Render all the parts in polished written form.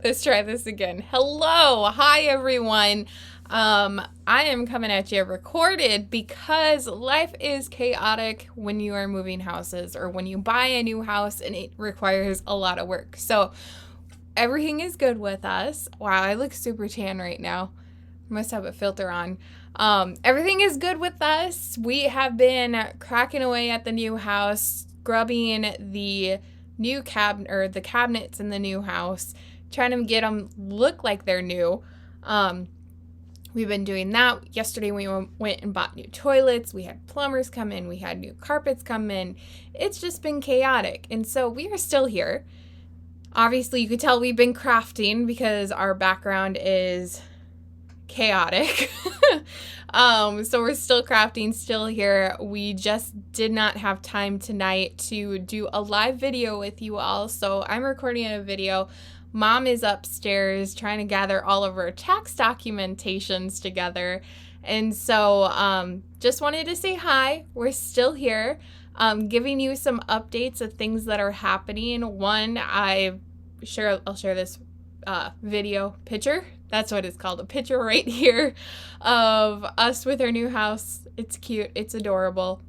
Let's try this again. Hello. Hi, everyone. I am coming at you recorded because life is chaotic when you are moving houses or when you buy a new house and it requires a lot of work. So everything is good with us. Wow, I look super tan right now. I must have a filter on. Everything is good with us. We have been cracking away at the new house, scrubbing the new cabinet or the cabinets in the new house, trying to get them look like they're new. We've been doing that. Yesterday we went and bought new toilets. We had plumbers come in. We had new carpets come in. It's just been chaotic. And so we are still here. Obviously, you could tell we've been crafting because our background is chaotic. So we're still crafting, still here. We just did not have time tonight to do a live video with you all. So I'm recording a video. Mom is upstairs trying to gather all of her tax documentations together. And so just wanted to say hi. We're still here, giving you some updates of things that are happening. One, I'll share this video picture. That's what it's called, a picture right here of us with our new house. It's cute. It's adorable.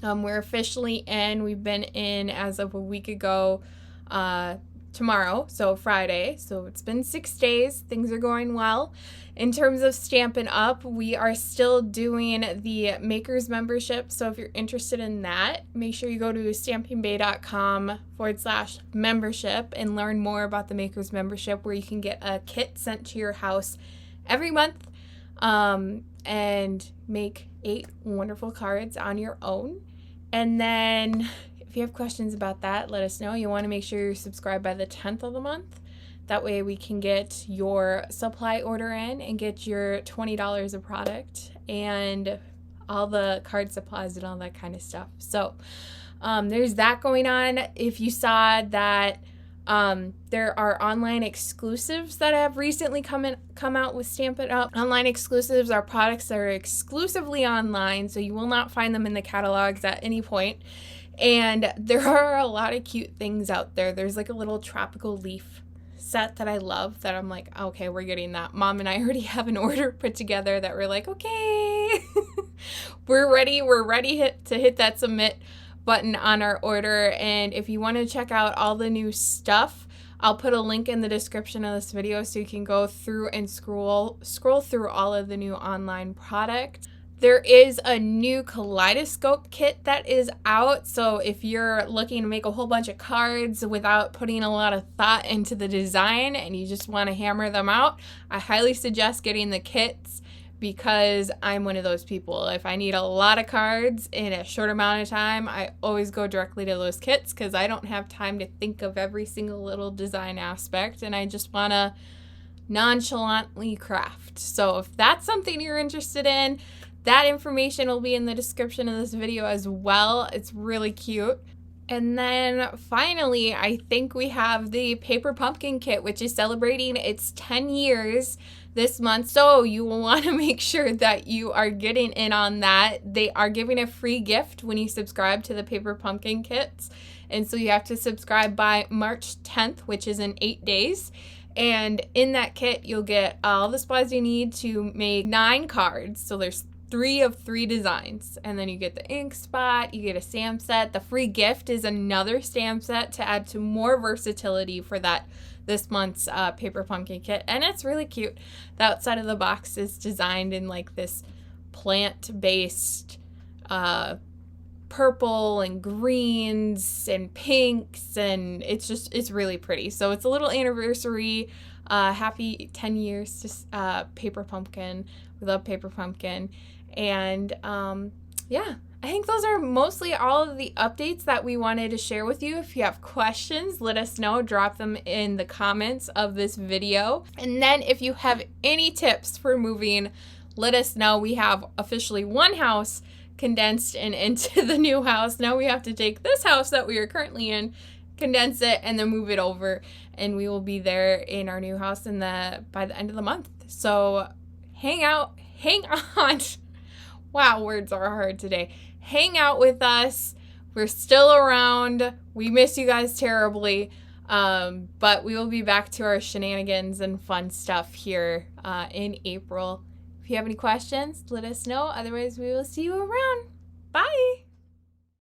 We're officially in. We've been in as of a week ago, tomorrow, so Friday. So it's been 6 days. Things are going well. In terms of Stampin' Up, we are still doing the Makers membership. So if you're interested in that, make sure you go to stampingbay.com/membership and learn more about the Makers membership, where you can get a kit sent to your house every month and make 8 wonderful cards on your own. And then if you have questions about that, let us know. You want to make sure you're subscribed by the 10th of the month. That way we can get your supply order in and get your $20 of product and all the card supplies and all that kind of stuff. So there's that going on. If you saw that there are online exclusives that have recently come out with Stampin' Up. Online exclusives are products that are exclusively online, so you will not find them in the catalogs at any point. And there are a lot of cute things out there. There's like a little tropical leaf set that I love that I'm like, okay, we're getting that. Mom and I already have an order put together that we're like, okay, we're ready to hit that submit button on our order. And if you want to check out all the new stuff, I'll put a link in the description of this video so you can go through and scroll through all of the new online product. There is a new kaleidoscope kit that is out, so if you're looking to make a whole bunch of cards without putting a lot of thought into the design and you just want to hammer them out, I highly suggest getting the kits because I'm one of those people. If I need a lot of cards in a short amount of time, I always go directly to those kits because I don't have time to think of every single little design aspect and I just want to nonchalantly craft. So if that's something you're interested in, that information will be in the description of this video as well. It's really cute. And then finally, I think we have the Paper Pumpkin Kit, which is celebrating its 10 years this month. So you will want to make sure that you are getting in on that. They are giving a free gift when you subscribe to the Paper Pumpkin Kits. And so you have to subscribe by March 10th, which is in 8 days. And in that kit, you'll get all the supplies you need to make 9 cards. So there's 3 of 3 designs, and then you get the ink spot, you get a stamp set. The free gift is another stamp set to add to more versatility for this month's Paper Pumpkin Kit, and it's really cute. The outside of the box is designed in like this plant-based purple and greens and pinks, and it's really pretty. So it's a little anniversary. Happy 10 years to Paper Pumpkin. We love Paper Pumpkin. And yeah, I think those are mostly all of the updates that we wanted to share with you. If you have questions, let us know. Drop them in the comments of this video. And then if you have any tips for moving, let us know. We have officially one house condensed and into the new house. Now we have to take this house that we are currently in, condense it, and then move it over. And we will be there in our new house by the end of the month. So hang on. Wow, words are hard today. Hang out with us. We're still around. We miss you guys terribly. But we will be back to our shenanigans and fun stuff here in April. If you have any questions, let us know. Otherwise, we will see you around. Bye!